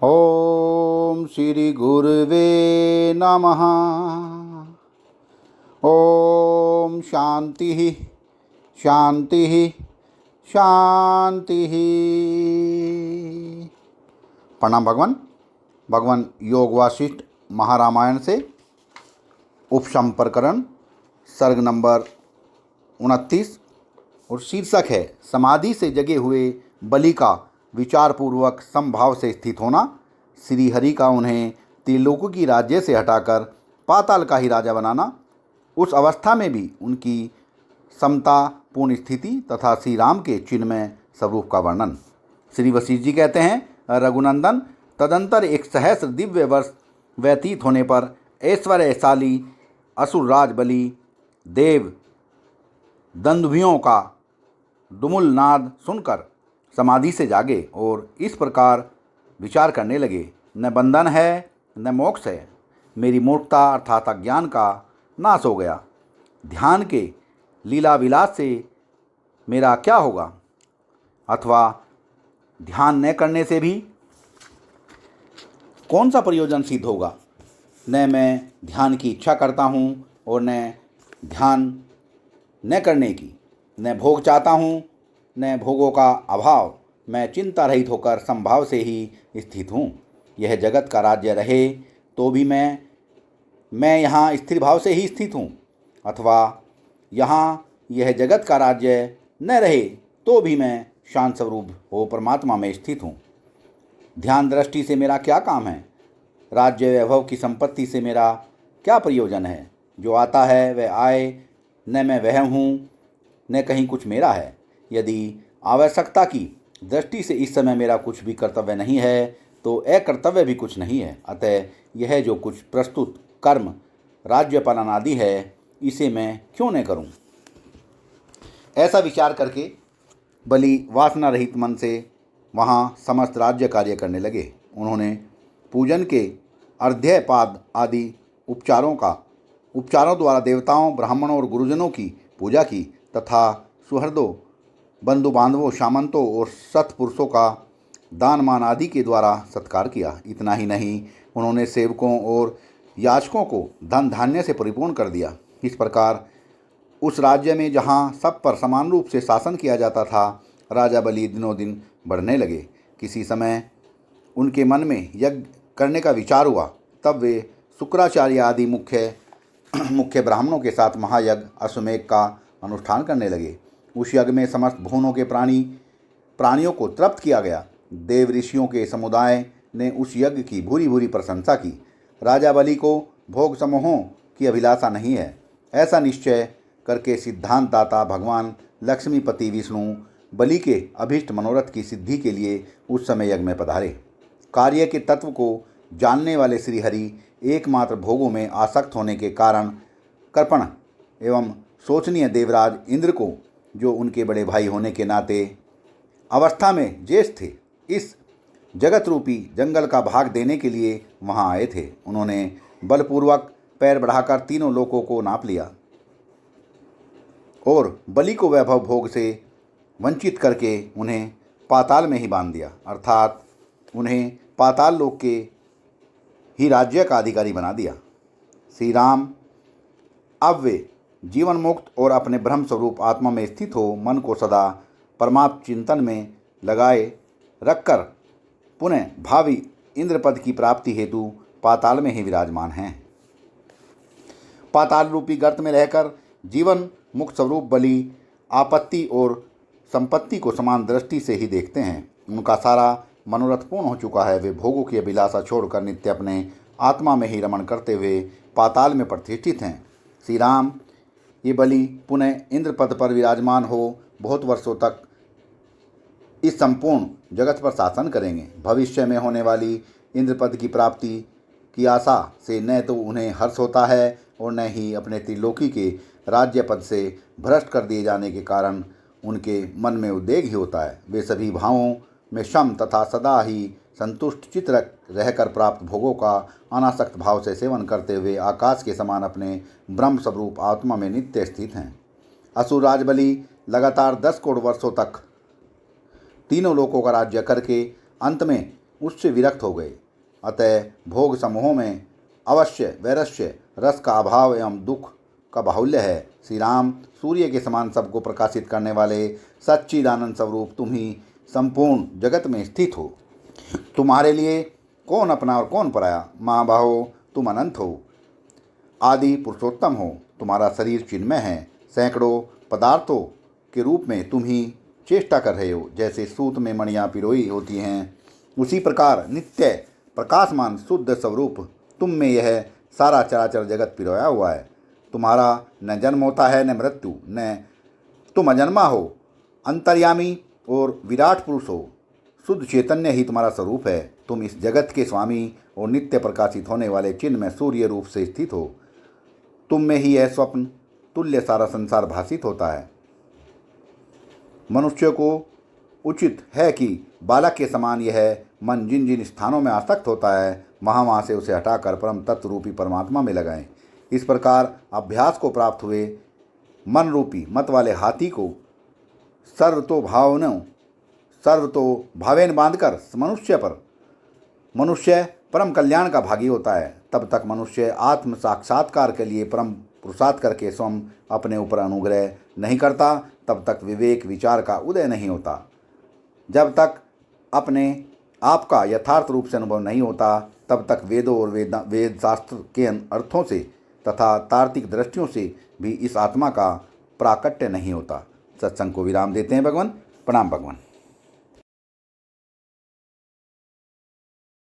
ओम श्री गुरुवे नमः। ओम शांति शांति शांति। प्रणाम भगवान। भगवान योग वासिष्ठ महारामायण से उपसंप्रकरण सर्ग नंबर 29 और शीर्षक है समाधि से जगे हुए बलि का विचारपूर्वक समभाव से स्थित होना। श्री हरि का उन्हें त्रिलोक की राज्य से हटाकर पाताल का ही राजा बनाना, उस अवस्था में भी उनकी समता पूर्ण स्थिति तथा श्री राम के चिन्मय स्वरूप का वर्णन। श्री वशिष्ठ जी कहते हैं, रघुनंदन, तदंतर 1 सहस्र दिव्य वर्ष व्यतीत होने पर ऐश्वर्यशाली असुरराज बलि देव दंदुभियों का दुमुल नाद सुनकर समाधि से जागे और इस प्रकार विचार करने लगे, न बंधन है न मोक्ष है, मेरी मूर्खता अर्थात अज्ञान का नाश हो गया। ध्यान के लीला विलास से मेरा क्या होगा, अथवा ध्यान न करने से भी कौन सा प्रयोजन सिद्ध होगा। न मैं ध्यान की इच्छा करता हूँ और न ध्यान न करने की, न भोग चाहता हूँ न भोगों का अभाव, मैं चिंता रहित होकर समभाव से ही स्थित हूँ। यह जगत का राज्य रहे तो भी मैं यहाँ स्थिर भाव से ही स्थित हूँ, अथवा यहाँ यह जगत का राज्य न रहे तो भी मैं शांत स्वरूप हो परमात्मा में स्थित हूँ। ध्यान दृष्टि से मेरा क्या काम है, राज्य वैभव की संपत्ति से मेरा क्या प्रयोजन है। जो आता है वह आए, न मैं वह हूँ न कहीं कुछ मेरा है। यदि आवश्यकता की दृष्टि से इस समय मेरा कुछ भी कर्तव्य नहीं है तो अकर्तव्य भी कुछ नहीं है। अतः यह जो कुछ प्रस्तुत कर्म राज्यपालन आदि है इसे मैं क्यों न करूं। ऐसा विचार करके बलि वासना रहित मन से वहाँ समस्त राज्य कार्य करने लगे। उन्होंने पूजन के अर्ध्यपाद आदि उपचारों द्वारा देवताओं, ब्राह्मणों और गुरुजनों की पूजा की तथा सुहृदों, बंधु बांधवों, सामंतों और सत्पुरुषों का दान मान आदि के द्वारा सत्कार किया। इतना ही नहीं, उन्होंने सेवकों और याचकों को धन धान्य से परिपूर्ण कर दिया। इस प्रकार उस राज्य में जहाँ सब पर समान रूप से शासन किया जाता था, राजा बलि दिनों दिन बढ़ने लगे। किसी समय उनके मन में यज्ञ करने का विचार हुआ, तब वे शुक्राचार्य आदि मुख्य ब्राह्मणों के साथ महायज्ञ अश्वमेध का अनुष्ठान करने लगे। उस यज्ञ में समस्त भुवनों के प्राणियों को तृप्त किया गया। देव ऋषियों के समुदाय ने उस यज्ञ की भूरी भूरी प्रशंसा की। राजा बलि को भोग समूहों की अभिलाषा नहीं है, ऐसा निश्चय करके सिद्धांत दाता भगवान लक्ष्मीपति विष्णु बलि के अभीष्ट मनोरथ की सिद्धि के लिए उस समय यज्ञ में पधारे। कार्य के तत्व को जानने वाले श्रीहरि एकमात्र भोगों में आसक्त होने के कारण कृपण एवं शोचनीय देवराज इंद्र को, जो उनके बड़े भाई होने के नाते अवस्था में ज्येष्ठ थे, इस जगत रूपी जंगल का भाग देने के लिए वहां आए थे। उन्होंने बलपूर्वक पैर बढ़ाकर तीनों लोकों को नाप लिया और बलि को वैभव भोग से वंचित करके उन्हें पाताल में ही बांध दिया, अर्थात उन्हें पाताल लोक के ही राज्य का अधिकारी बना दिया। श्री राम अब वे जीवन मुक्त और अपने ब्रह्म स्वरूप आत्मा में स्थित हो मन को सदा परमात्म चिंतन में लगाए रखकर पुनः भावी इंद्र पद की प्राप्ति हेतु पाताल में ही विराजमान हैं। पाताल रूपी गर्त में रहकर जीवन मुक्त स्वरूप बलि आपत्ति और संपत्ति को समान दृष्टि से ही देखते हैं। उनका सारा मनोरथ पूर्ण हो चुका है। वे भोगों की अभिलाषा छोड़कर नित्य अपने आत्मा में ही रमण करते हुए पाताल में प्रतिष्ठित हैं। श्री राम ये बलि पुनः इंद्र पद पर विराजमान हो बहुत वर्षों तक इस संपूर्ण जगत पर शासन करेंगे। भविष्य में होने वाली इंद्र पद की प्राप्ति की आशा से न तो उन्हें हर्ष होता है और न ही अपने त्रिलोकी के राज्य पद से भ्रष्ट कर दिए जाने के कारण उनके मन में उद्वेग ही होता है। वे सभी भावों में शम तथा सदा ही संतुष्ट चित्त रहकर प्राप्त भोगों का अनासक्त भाव से सेवन करते हुए आकाश के समान अपने ब्रह्म स्वरूप आत्मा में नित्य स्थित हैं। असुरराज बलि लगातार 10 करोड़ वर्षों तक तीनों लोकों का राज्य करके अंत में उससे विरक्त हो गए। अतः भोग समूहों में अवश्य वैरस्य रस का अभाव एवं दुख का बाहुल्य है। श्री राम सूर्य के समान सबको प्रकाशित करने वाले सच्चिदानंद स्वरूप तुम ही संपूर्ण जगत में स्थित हो। तुम्हारे लिए कौन अपना और कौन पराया? महाबाहो, तुम अनंत हो, आदि पुरुषोत्तम हो। तुम्हारा शरीर चिन्मय है। सैकड़ों पदार्थों के रूप में तुम ही चेष्टा कर रहे हो। जैसे सूत में मणियाँ पिरोई होती हैं, उसी प्रकार नित्य प्रकाशमान शुद्ध स्वरूप तुम में यह सारा चराचर जगत पिरोया हुआ है। तुम्हारा न जन्म होता है न मृत्यु, न तुम अजन्मा हो, अंतर्यामी और विराट पुरुष हो। शुद्ध चैतन्य ही तुम्हारा स्वरूप है। तुम इस जगत के स्वामी और नित्य प्रकाशित होने वाले चिन्ह में सूर्य रूप से स्थित हो। तुम में ही यह स्वप्न तुल्य सारा संसार भासित होता है। मनुष्य को उचित है कि बालक के समान यह मन जिन जिन स्थानों में आसक्त होता है, वहाँ से उसे हटाकर परम तत्व रूपी परमात्मा में लगाएं। इस प्रकार अभ्यास को प्राप्त हुए मन रूपी मत वाले हाथी को सर्वतो भावेन बांधकर मनुष्य परम कल्याण का भागी होता है। तब तक मनुष्य आत्म साक्षात्कार के लिए परम पुरुषार्थ करके स्वयं अपने ऊपर अनुग्रह नहीं करता, तब तक विवेक विचार का उदय नहीं होता। जब तक अपने आप का यथार्थ रूप से अनुभव नहीं होता, तब तक वेदों और वेद शास्त्र के अर्थों से तथा तार्किक दृष्टियों से भी इस आत्मा का प्राकट्य नहीं होता। सत्संग को विराम देते हैं भगवान। प्रणाम भगवान।